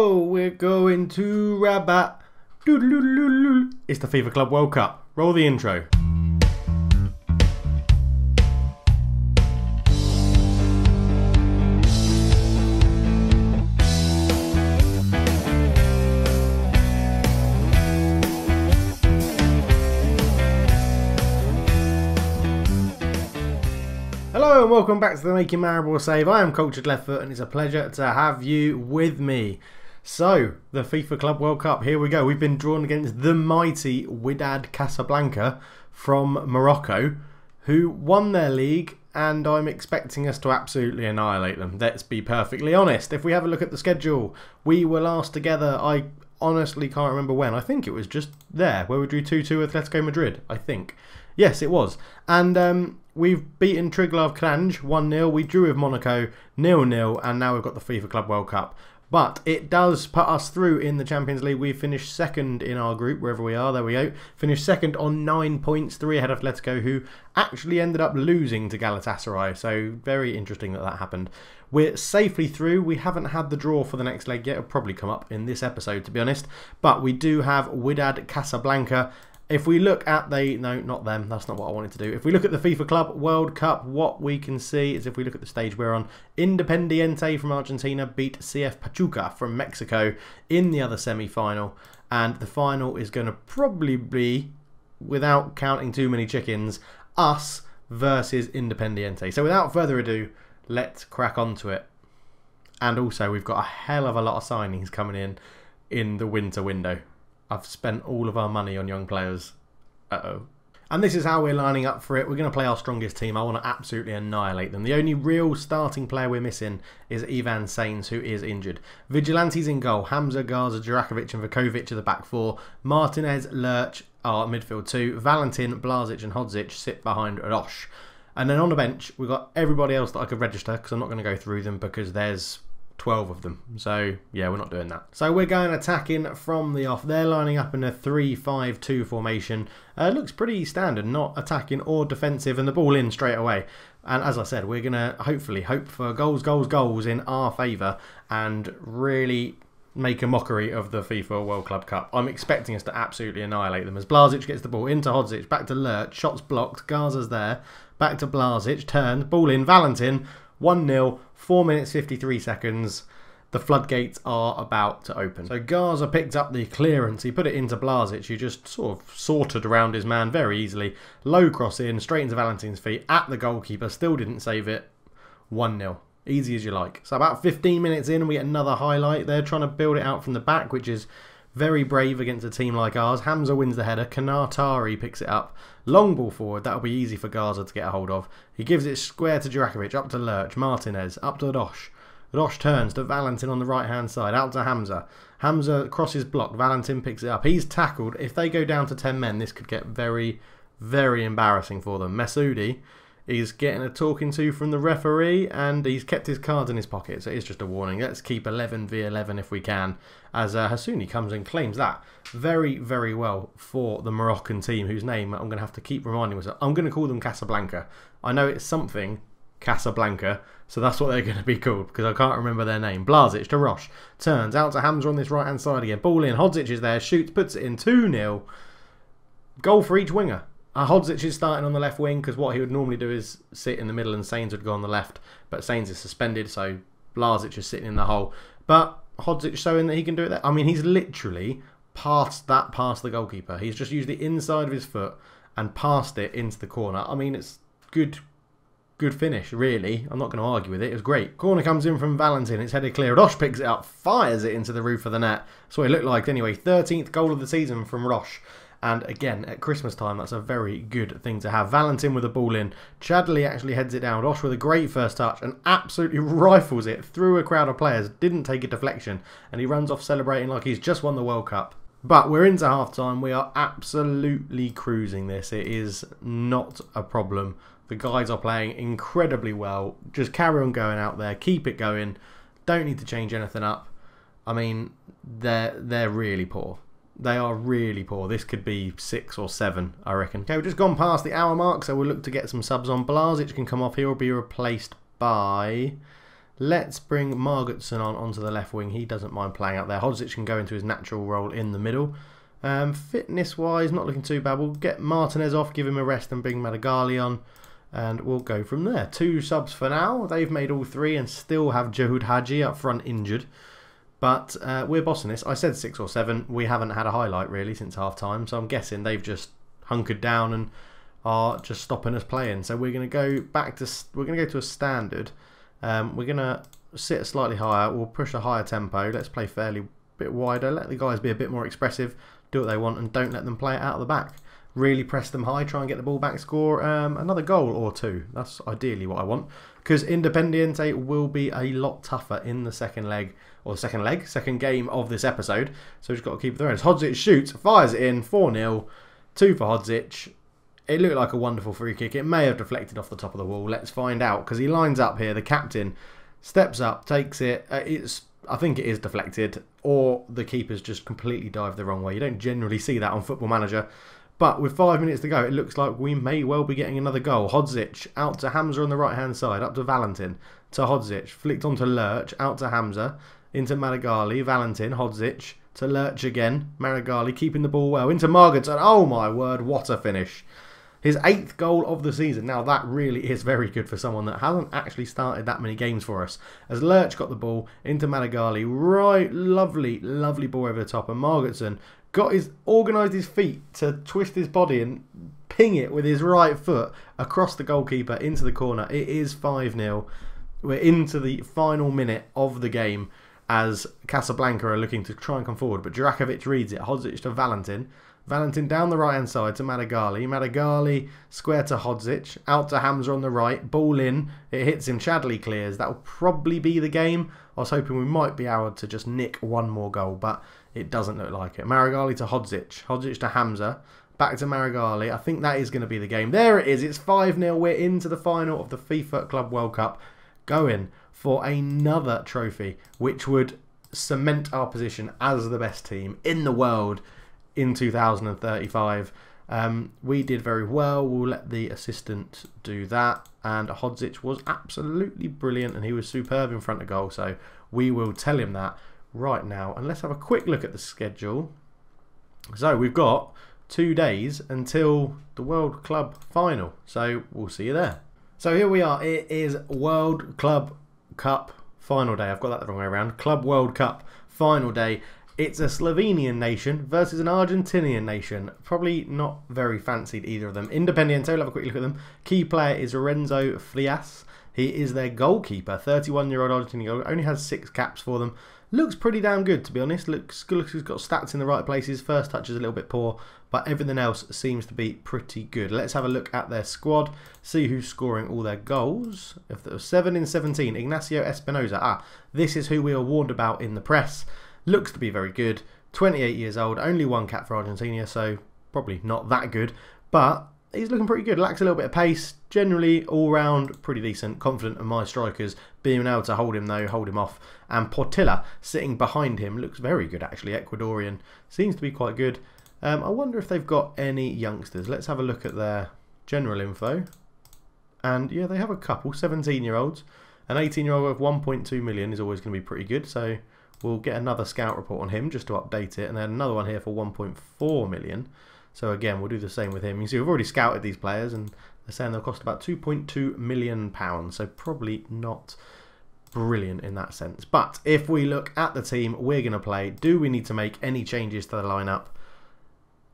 Hello, we're going to Rabat. It's the FIFA Club World Cup. Roll the intro. Hello and welcome back to the NK Maribor save. I am Cultured Left Foot and it's a pleasure to have you with me. So, the FIFA Club World Cup, here we go. We've been drawn against the mighty Wydad Casablanca from Morocco, who won their league, and I'm expecting us to absolutely annihilate them. Let's be perfectly honest. If we have a look at the schedule, we were last together, I honestly can't remember when. I think it was just there, where we drew 2-2 with Atletico Madrid, I think. Yes, it was. And we've beaten Triglav Kranj 1-0. We drew with Monaco 0-0. And now we've got the FIFA Club World Cup. But it does put us through in the Champions League. We finished second in our group, wherever we are. There we go. Finished second on 9 points, 3 ahead of Atletico, who actually ended up losing to Galatasaray. So very interesting that that happened. We're safely through. We haven't had the draw for the next leg yet. It'll probably come up in this episode, to be honest. But we do have Wydad Casablanca. If we look at no, not them, that's not what I wanted to do. If we look at the FIFA Club World Cup, what we can see is if we look at the stage we're on, Independiente from Argentina beat CF Pachuca from Mexico in the other semi-final. And the final is going to probably be, without counting too many chickens, us versus Independiente. So without further ado, let's crack on to it. And also, we've got a hell of a lot of signings coming in the winter window. I've spent all of our money on young players. And this is how we're lining up for it. We're going to play our strongest team. I want to absolutely annihilate them. The only real starting player we're missing is Ivan Sainz, who is injured. Vigilante's in goal. Hamza, Garza, Jurakovic and Vukovic are the back four. Martinez, Lurch are midfield two. Valentin, Blazic and Hodzic sit behind Roche. And then on the bench, we've got everybody else that I could register, because I'm not going to go through them because there's 12 of them. So, yeah, we're not doing that. So we're going attacking from the off. They're lining up in a 3-5-2 formation. Looks pretty standard, not attacking or defensive, and the ball in straight away. And as I said, we're going to hopefully hope for goals in our favour and really make a mockery of the FIFA World Club Cup. I'm expecting us to absolutely annihilate them as Blazic gets the ball into Hodzic, back to Lurch, shots blocked, Garza's there, back to Blazic, turned, ball in, Valentin, 1-0, 4 minutes 53 seconds. The floodgates are about to open. So Garza picked up the clearance. He put it into Blazic, who just sort of sorted around his man very easily. Low cross in, straight into Valentin's feet at the goalkeeper. Still didn't save it. 1-0. Easy as you like. So about 15 minutes in, we get another highlight. They're trying to build it out from the back, which is very brave against a team like ours. Hamza wins the header. Kanatari picks it up. Long ball forward. That'll be easy for Garza to get a hold of. He gives it square to Jurakovic. Up to Lurch. Martinez. Up to Roche. Roche turns to Valentin on the right-hand side. Out to Hamza. Hamza crosses blocked. Valentin picks it up. He's tackled. If they go down to 10 men, this could get very, very embarrassing for them. Messoudi is getting a talking to from the referee, and he's kept his cards in his pocket, so it's just a warning. Let's keep 11v11 if we can, as Hassouni comes and claims that. Very, very well for the Moroccan team, whose name I'm going to have to keep reminding myself. I'm going to call them Casablanca. I know it's something Casablanca, so that's what they're going to be called, because I can't remember their name. Blazic to Roche. Turns out to Hamza on this right-hand side again. Ball in. Hodzic is there. Shoots. Puts it in. 2-0. Goal for each winger. Hodzic is starting on the left wing, because what he would normally do is sit in the middle and Sainz would go on the left. But Sainz is suspended, so Blazic is sitting in the hole. But Hodzic showing that he can do it there. I mean, he's literally past the goalkeeper. He's just used the inside of his foot and passed it into the corner. I mean, it's good finish, really. I'm not going to argue with it. It was great. Corner comes in from Valentin. It's headed clear. Roche picks it up, fires it into the roof of the net. That's what it looked like anyway. 13th goal of the season from Roche. And again, at Christmas time, that's a very good thing to have. Valentin with the ball in. Chadley actually heads it down. Roche with a great first touch and absolutely rifles it through a crowd of players. Didn't take a deflection. And he runs off celebrating like he's just won the World Cup. But we're into half-time. We are absolutely cruising this. It is not a problem. The guys are playing incredibly well. Just carry on going out there. Keep it going. Don't need to change anything up. I mean, they're really poor. They are really poor. This could be 6 or 7, I reckon. Okay, we've just gone past the hour mark, so we'll look to get some subs on. Blazic can come off. He will be replaced by Let's bring Margutson onto the left wing. He doesn't mind playing out there. Hodzic can go into his natural role in the middle. Fitness-wise, not looking too bad. We'll get Martinez off, give him a rest, and bring Madagali on. And we'll go from there. 2 subs for now. They've made all 3 and still have Jahud Haji up front injured. But we're bossing this. I said 6 or 7. We haven't had a highlight really since half-time. So I'm guessing they've just hunkered down and are just stopping us playing. So we're going to go back to... We're going to go to a standard. We're going to sit slightly higher. We'll push a higher tempo. Let's play fairly bit wider. Let the guys be a bit more expressive. Do what they want and don't let them play it out of the back. Really press them high. Try and get the ball back. Score another goal or 2. That's ideally what I want. Because Independiente will be a lot tougher in the second leg. Or the second game of this episode. So we've just got to keep it there. Hodzic shoots. Fires it in. 4-0. 2 for Hodzic. It looked like a wonderful free kick. It may have deflected off the top of the wall. Let's find out. Because he lines up here. The captain steps up. Takes it. I think it is deflected. Or the keeper's just completely dived the wrong way. You don't generally see that on Football Manager. But with 5 minutes to go, it looks like we may well be getting another goal. Hodzic out to Hamza on the right-hand side. Up to Valentin. To Hodzic. Flicked onto Lurch. Out to Hamza. Into Madagali. Valentin. Hodzic. To Lurch again. Madagali keeping the ball well. Into Margutson. Oh my word. What a finish. His 8th goal of the season. Now that really is very good for someone that hasn't actually started that many games for us. As Lurch got the ball into Madagali. Right. Lovely, lovely ball over the top. And Margutson organised his feet to twist his body and ping it with his right foot across the goalkeeper into the corner. It is 5-0. We're into the final minute of the game as Casablanca are looking to try and come forward. But Jurakovic reads it. Hodzic to Valentin. Valentin down the right-hand side to Madagali. Madagali square to Hodzic. Out to Hamza on the right. Ball in. It hits him. Chadley clears. That will probably be the game. I was hoping we might be able to just nick one more goal, but it doesn't look like it. Madagali to Hodzic. Hodzic to Hamza. Back to Madagali. I think that is going to be the game. There it is. It's 5-0. We're into the final of the FIFA Club World Cup. Going for another trophy, which would cement our position as the best team in the world in 2035. We did very well. We'll let the assistant do that. And Hodzic was absolutely brilliant and he was superb in front of goal. So we will tell him that right now. And let's have a quick look at the schedule. So we've got 2 days until the World Club final. So we'll see you there. So here we are. It is World Club Cup final day. I've got that the wrong way around. Club World Cup final day. It's a Slovenian nation versus an Argentinian nation. Probably not very fancied either of them. Independiente, we'll have a quick look at them. Key player is Lorenzo Frias. He is their goalkeeper. 31-year-old Argentinian goalkeeper. Only has 6 caps for them. Looks pretty damn good, to be honest. Looks he's got stats in the right places. First touch is a little bit poor, but everything else seems to be pretty good. Let's have a look at their squad. See who's scoring all their goals. If there was 7 in 17, Ignacio Espinosa. This is who we were warned about in the press. Looks to be very good. 28 years old. Only 1 cap for Argentina, so probably not that good. But he's looking pretty good. Lacks a little bit of pace. Generally, all round, pretty decent. Confident of my strikers being able to hold him, though, hold him off. And Portilla sitting behind him looks very good, actually. Ecuadorian. Seems to be quite good. I wonder if they've got any youngsters. Let's have a look at their general info. And yeah, they have a couple. 17-year-olds. An 18-year-old with 1.2 million is always going to be pretty good. So we'll get another scout report on him just to update it. And then another one here for 1.4 million. So again, we'll do the same with him. You can see we've already scouted these players and they're saying they'll cost about £2.2 million. So probably not brilliant in that sense. But if we look at the team we're going to play, do we need to make any changes to the lineup?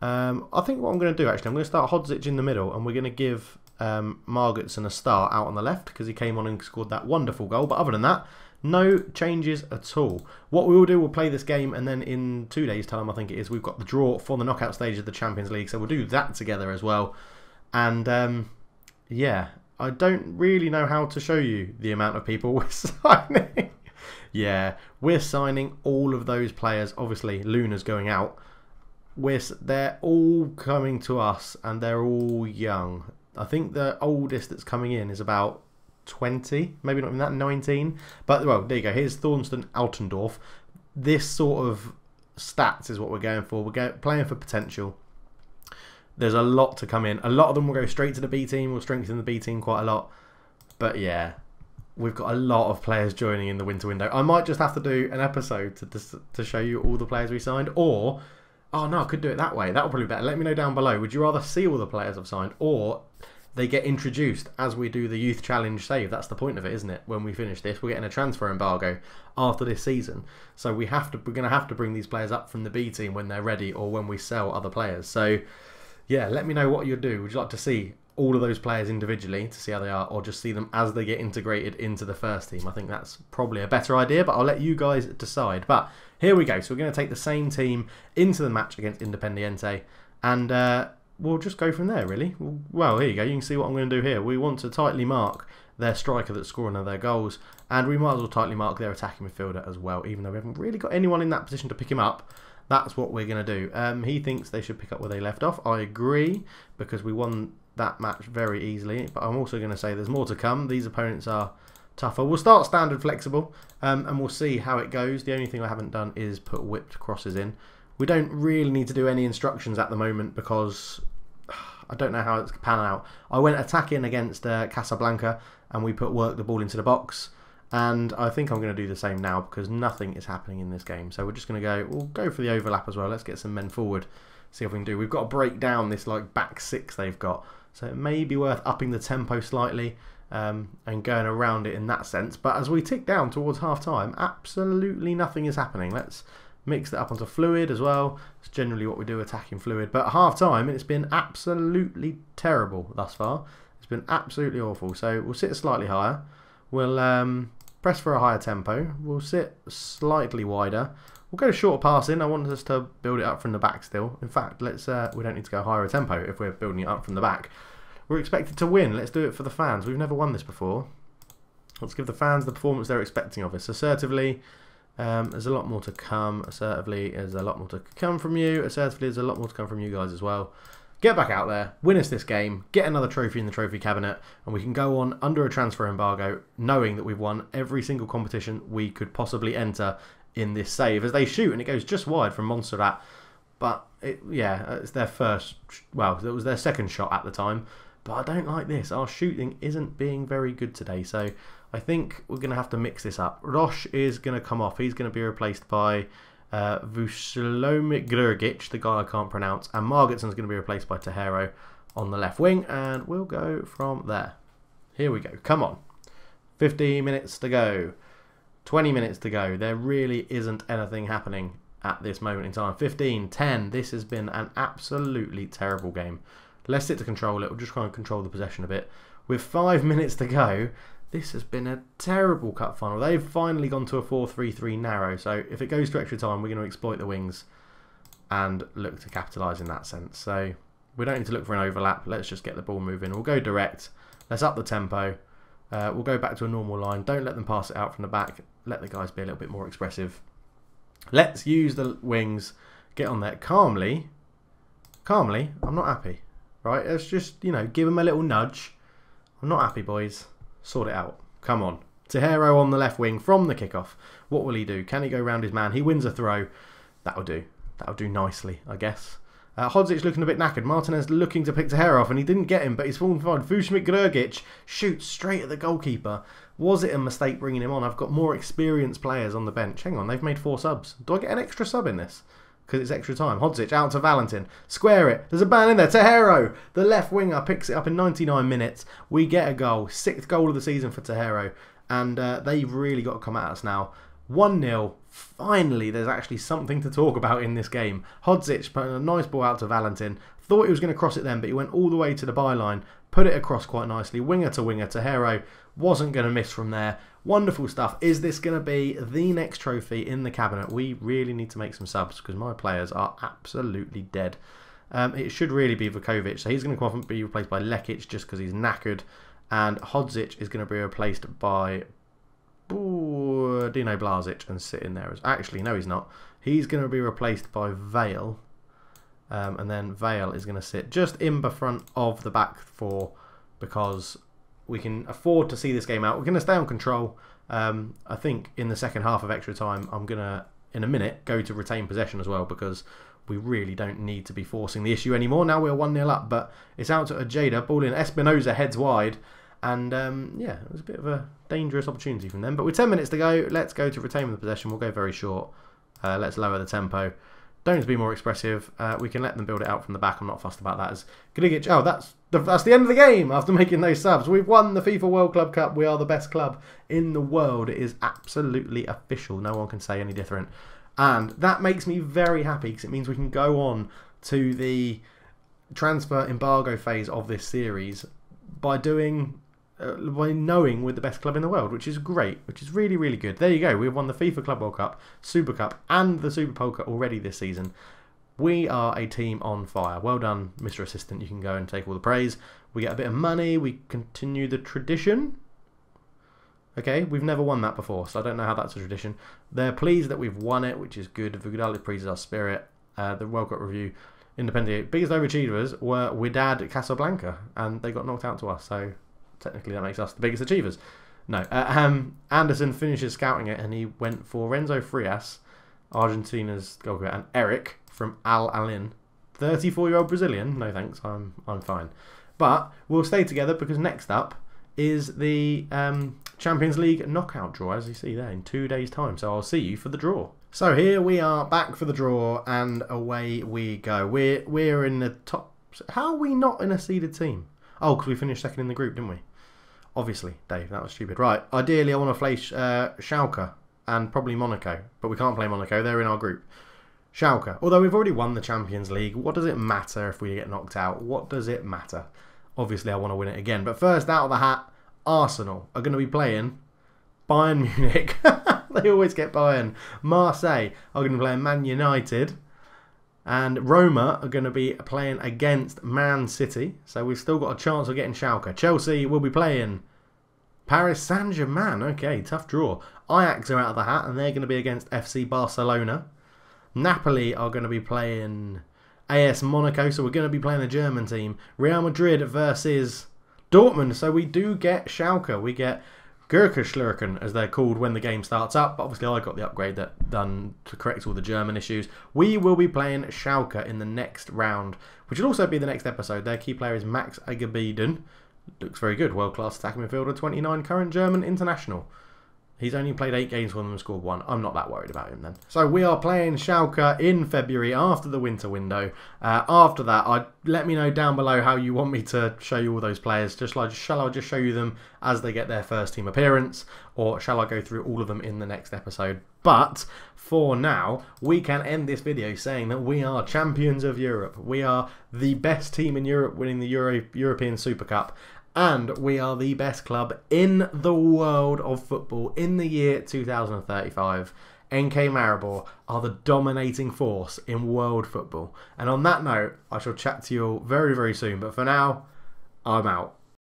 I think what I'm going to do, actually, I'm going to start Hodzic in the middle and we're going to give Margutson a start out on the left because he came on and scored that wonderful goal. But other than that, no changes at all. What we will do, we'll play this game and then in 2 days' time, I think it is, we've got the draw for the knockout stage of the Champions League. So we'll do that together as well. And yeah, I don't really know how to show you the amount of people we're signing. Yeah, we're signing all of those players. Obviously, Luna's going out. They're all coming to us and they're all young. I think the oldest that's coming in is about 20, maybe not even that, 19. But well, there you go. Here's Thorsten Altendorf. This sort of stats is what we're going for. We're playing for potential. There's a lot to come in. A lot of them will go straight to the B team. We'll strengthen the B team quite a lot. But yeah, we've got a lot of players joining in the winter window. I might just have to do an episode to show you all the players we signed, or oh no, I could do it that way. That would probably be better. Let me know down below. Would you rather see all the players I've signed, or they get introduced as we do the youth challenge save? That's the point of it, isn't it? When we finish this, we're getting a transfer embargo after this season, so we're going to have to bring these players up from the B team when they're ready, or when we sell other players. So yeah, let me know what you'll do. Would you like to see all of those players individually to see how they are, or just see them as they get integrated into the first team? I think that's probably a better idea, but I'll let you guys decide. But here we go. So we're going to take the same team into the match against Independiente, and we'll just go from there, really. Well, here you go. You can see what I'm going to do here. We want to tightly mark their striker that's scoring their goals, and we might as well tightly mark their attacking midfielder as well, even though we haven't really got anyone in that position to pick him up. That's what we're going to do. He thinks they should pick up where they left off. I agree, because we won that match very easily, but I'm also going to say there's more to come. These opponents are tougher. We'll start standard flexible, and we'll see how it goes. The only thing I haven't done is put whipped crosses in. We don't really need to do any instructions at the moment, because I don't know how it's panning out. I went attacking against Casablanca, and we work the ball into the box, and I think I'm going to do the same now, because nothing is happening in this game. So we're just going to we'll go for the overlap as well. Let's get some men forward, see what we can do. We've got to break down this like back six they've got, so it may be worth upping the tempo slightly and going around it in that sense. But as we tick down towards half time, absolutely nothing is happening. Let's mix that up onto fluid as well. It's generally what we do, attacking fluid. But at half time, it's been absolutely terrible thus far. It's been absolutely awful. So we'll sit slightly higher. We'll press for a higher tempo. We'll sit slightly wider. We'll go short passing. I want us to build it up from the back still. In fact, let's we don't need to go higher a tempo if we're building it up from the back. We're expected to win. Let's do it for the fans. We've never won this before. Let's give the fans the performance they're expecting of us. Assertively, there's a lot more to come. Assertively, there's a lot more to come from you. Assertively, there's a lot more to come from you guys as well. Get back out there, win us this game, get another trophy in the trophy cabinet, and we can go on under a transfer embargo knowing that we've won every single competition we could possibly enter in this save. As they shoot, and it goes just wide from Montserrat, but yeah, it's their first, well, it was their second shot at the time, but I don't like this. Our shooting isn't being very good today, so I think we're going to have to mix this up. Roche is going to come off. He's going to be replaced by Vuslomik Grgic, the guy I can't pronounce, and Margitson's going to be replaced by Tejero on the left wing, and we'll go from there. Here we go. Come on. 15 minutes to go. 20 minutes to go. There really isn't anything happening at this moment in time. 15, 10. This has been an absolutely terrible game. Let's sit to control it. We'll just try and control the possession a bit. With 5 minutes to go, this has been a terrible cup final. They've finally gone to a 4-3-3 narrow. So if it goes to extra time, we're going to exploit the wings and look to capitalise in that sense. So we don't need to look for an overlap. Let's just get the ball moving. We'll go direct. Let's up the tempo. We'll go back to a normal line. Don't let them pass it out from the back. Let the guys be a little bit more expressive. Let's use the wings. Get on there calmly. Calmly. I'm not happy. Right? Let's just, you know, give them a little nudge. I'm not happy, boys. Sort it out. Come on. Tejero on the left wing from the kickoff. What will he do? Can he go round his man? He wins a throw. That'll do. That'll do nicely, I guess. Hodzic looking a bit knackered. Martinez looking to pick Tejero off, and he didn't get him, but he's fallen forward. Vuslomik Grgic shoots straight at the goalkeeper. Was it a mistake bringing him on? I've got more experienced players on the bench. Hang on, they've made 4 subs. Do I get an extra sub in this? Because it's extra time. Hodzic out to Valentin. Square it. There's a ban in there. Tejero, the left winger, picks it up in 99 minutes. We get a goal. 6th goal of the season for Tejero. And they've really got to come at us now. 1-0. Finally, there's actually something to talk about in this game. Hodzic put a nice ball out to Valentin. Thought he was going to cross it then, but he went all the way to the byline. Put it across quite nicely. Winger to winger. Tejero wasn't going to miss from there. Wonderful stuff. Is this going to be the next trophy in the cabinet? We really need to make some subs because my players are absolutely dead. It should really be Vukovic. So he's going to come off and be replaced by Lekic just because he's knackered. And Hodzic is going to be replaced by Dino Blazic and sit in there. Actually, no, he's not. He's going to be replaced by Vale. And then Vale is going to sit just in the front of the back 4 because we can afford to see this game out. We're going to stay on control. I think in the second half of extra time, I'm going to, in a minute, go to retain possession as well because we really don't need to be forcing the issue anymore. Now we're 1-0 up, but it's out to Ajeda. Ball in. Espinoza heads wide. And yeah, it was a bit of a dangerous opportunity from them. But with 10 minutes to go, let's go to retain the possession. We'll go very short. Let's lower the tempo. Don't need to be more expressive. We can let them build it out from the back. I'm not fussed about that. As Gdigic, oh, that's the end of the game after making those subs. We've won the FIFA World Club Cup. We are the best club in the world. It is absolutely official. No one can say any different. And that makes me very happy because it means we can go on to the transfer embargo phase of this series by knowing we're the best club in the world, which is great, which is really, really good. There you go. We've won the FIFA Club World Cup, Super Cup, and the Super Poker already this season. We are a team on fire. Well done, Mr. Assistant. You can go and take all the praise. We get a bit of money. We continue the tradition. Okay, we've never won that before, so I don't know how that's a tradition. They're pleased that we've won it, which is good. Wydad pleases our spirit. The World Cup review, Independiente. Biggest overachievers were Wydad, Casablanca, and they got knocked out to us, so technically that makes us the biggest achievers. No. Anderson finishes scouting it, and he went for Renzo Frias, Argentina's goalkeeper, and Eric from Al Alin. 34-year-old Brazilian. No thanks, I'm fine. But we'll stay together because next up is the Champions League knockout draw, as you see there, in 2 days' time. So I'll see you for the draw. So here we are back for the draw, and away we go. We're in the top. How are we not in a seeded team? Oh, because we finished second in the group, didn't we? Obviously, Dave, that was stupid. Right, ideally I want to play Schalke and probably Monaco, but we can't play Monaco. They're in our group. Schalke. Although we've already won the Champions League, what does it matter if we get knocked out? What does it matter? Obviously, I want to win it again. But first, out of the hat, Arsenal are going to be playing Bayern Munich. They always get Bayern. Marseille are going to be playing Man United. And Roma are going to be playing against Man City. So we've still got a chance of getting Schalke. Chelsea will be playing Paris Saint-Germain. Okay, tough draw. Ajax are out of the hat and they're going to be against FC Barcelona. Napoli are going to be playing AS Monaco. So we're going to be playing a German team. Real Madrid versus Dortmund. So we do get Schalke. We get Gurkenschlurken, as they're called when the game starts up. But obviously I got the upgrade that done to correct all the German issues. We will be playing Schalke in the next round, which will also be the next episode. Their key player is Max Agerbiden. Looks very good. World-class attacking midfielder, 29, current German international. He's only played 8 games for them and scored 1. I'm not that worried about him then. So we are playing Schalke in February after the winter window. After that, let me know down below how you want me to show you all those players. Shall I just show you them as they get their first team appearance? Or shall I go through all of them in the next episode? But for now, we can end this video saying that we are champions of Europe. We are the best team in Europe winning the European Super Cup. And we are the best club in the world of football in the year 2035. NK Maribor are the dominating force in world football. And on that note, I shall chat to you all very, very soon. But for now, I'm out.